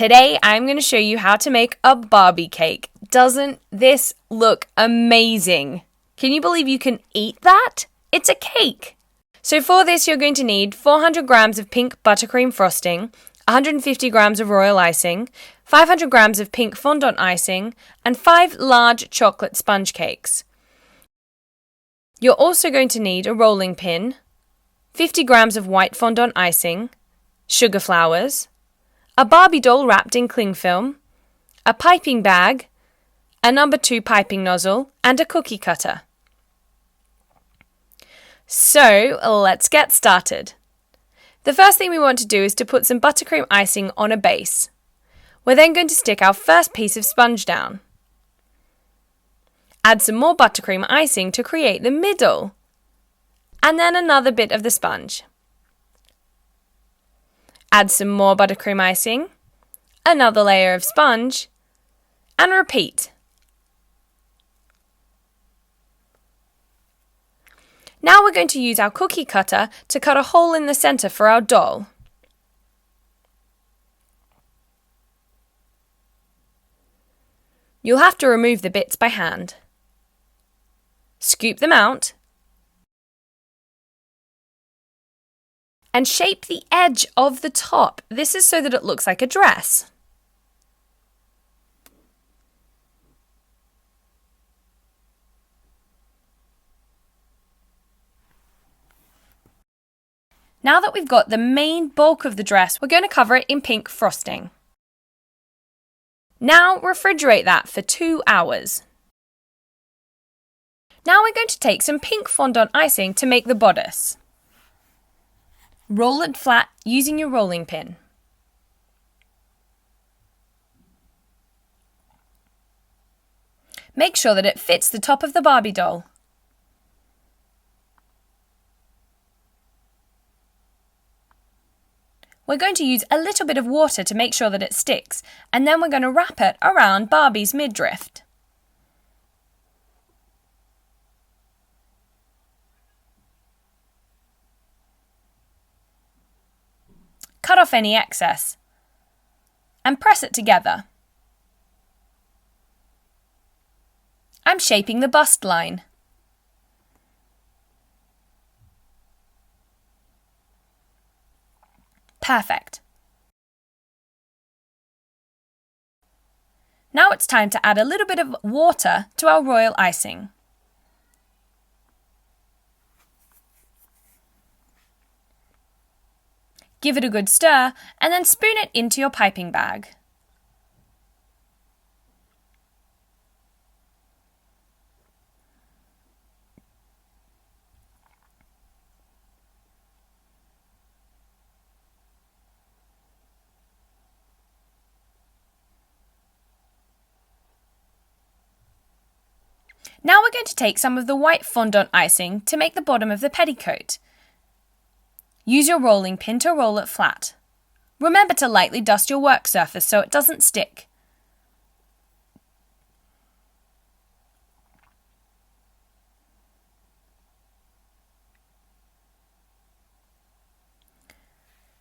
Today I'm going to show you how to make a Barbie cake. Doesn't this look amazing? Can you believe you can eat that? It's a cake. So for this you're going to need 400 grams of pink buttercream frosting, 150 grams of royal icing, 500 grams of pink fondant icing, and 5 large chocolate sponge cakes. You're also going to need a rolling pin, 50 grams of white fondant icing, sugar flowers, a Barbie doll wrapped in cling film, a piping bag, a number 2 piping nozzle, and a cookie cutter. So let's get started. The first thing we want to do is to put some buttercream icing on a base. We're then going to stick our first piece of sponge down. Add some more buttercream icing to create the middle, and then another bit of the sponge. Add some more buttercream icing, another layer of sponge, and repeat. Now we're going to use our cookie cutter to cut a hole in the centre for our doll. You'll have to remove the bits by hand. Scoop them out and shape the edge of the top. This is so that it looks like a dress. Now that we've got the main bulk of the dress, we're going to cover it in pink frosting. Now refrigerate that for 2 hours. Now we're going to take some pink fondant icing to make the bodice. Roll it flat using your rolling pin. Make sure that it fits the top of the Barbie doll. We're going to use a little bit of water to make sure that it sticks, and then we're going to wrap it around Barbie's midriff. Cut off any excess and press it together. I'm shaping the bust line. Perfect. Now it's time to add a little bit of water to our royal icing. Give it a good stir and then spoon it into your piping bag. Now we're going to take some of the white fondant icing to make the bottom of the petticoat. Use your rolling pin to roll it flat. Remember to lightly dust your work surface so it doesn't stick.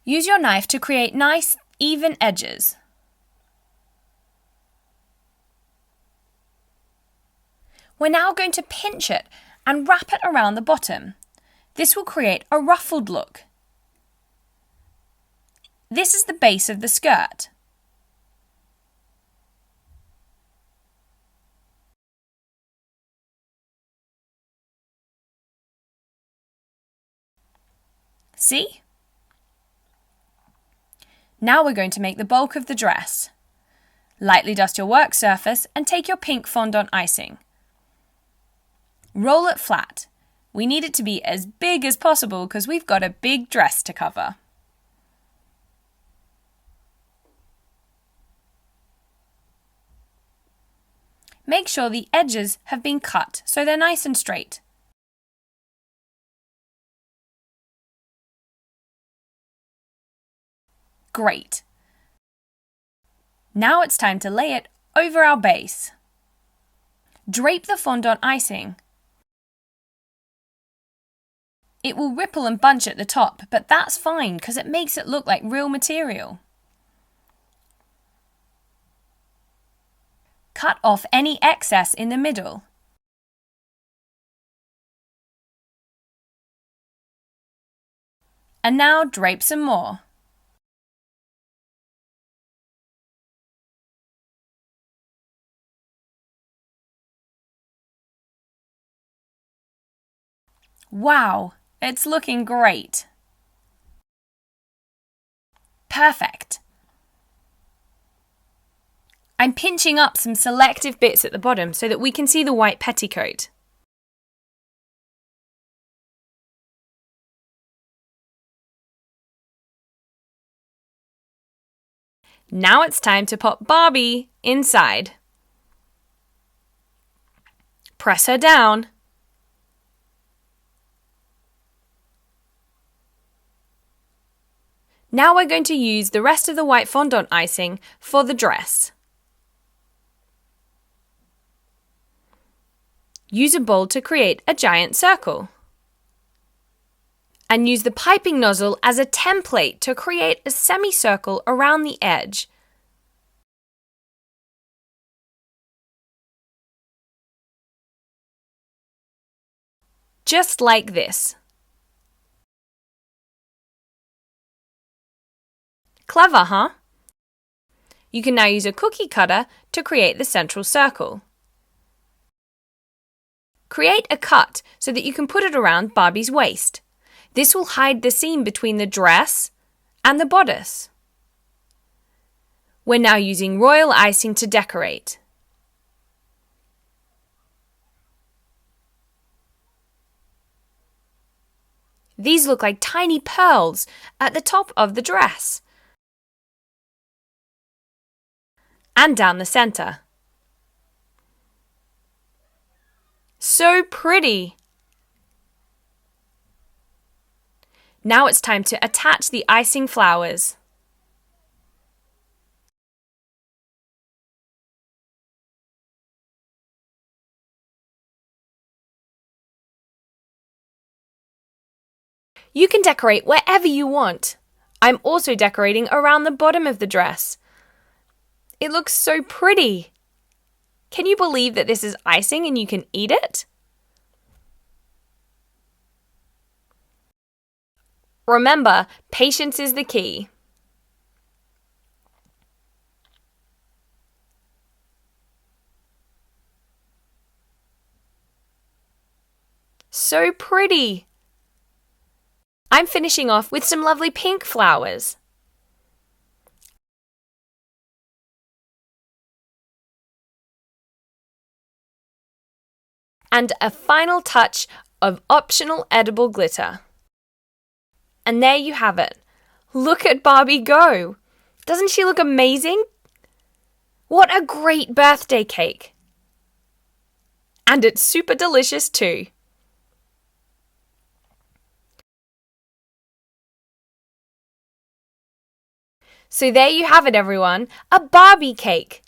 Use your knife to create nice, even edges. We're now going to pinch it and wrap it around the bottom. This will create a ruffled look. This is the base of the skirt. See? Now we're going to make the bulk of the dress. Lightly dust your work surface and take your pink fondant icing. Roll it flat. We need it to be as big as possible because we've got a big dress to cover. Make sure the edges have been cut so they're nice and straight. Great. Now it's time to lay it over our base. Drape the fondant icing. It will ripple and bunch at the top, but that's fine because it makes it look like real material. cut off any excess in the middle. And now drape some more. Wow, it's looking great. Perfect. I'm pinching up some selective bits at the bottom so that we can see the white petticoat. Now it's time to pop Barbie inside. Press her down. Now we're going to use the rest of the white fondant icing for the dress. Use a bowl to create a giant circle. And use the piping nozzle as a template to create a semicircle around the edge. Just like this. Clever, huh? You can now use a cookie cutter to create the central circle. Create a cut so that you can put it around Barbie's waist. This will hide the seam between the dress and the bodice. We're now using royal icing to decorate. These look like tiny pearls at the top of the dress. And down the center. So pretty! Now it's time to attach the icing flowers. You can decorate wherever you want. I'm also decorating around the bottom of the dress. It looks so pretty. Can you believe that this is icing and you can eat it? Remember, patience is the key. So pretty! I'm finishing off with some lovely pink flowers. And a final touch of optional edible glitter. And there you have it. Look at Barbie go! Doesn't she look amazing? What a great birthday cake! And it's super delicious too. So there you have it, everyone, a Barbie cake.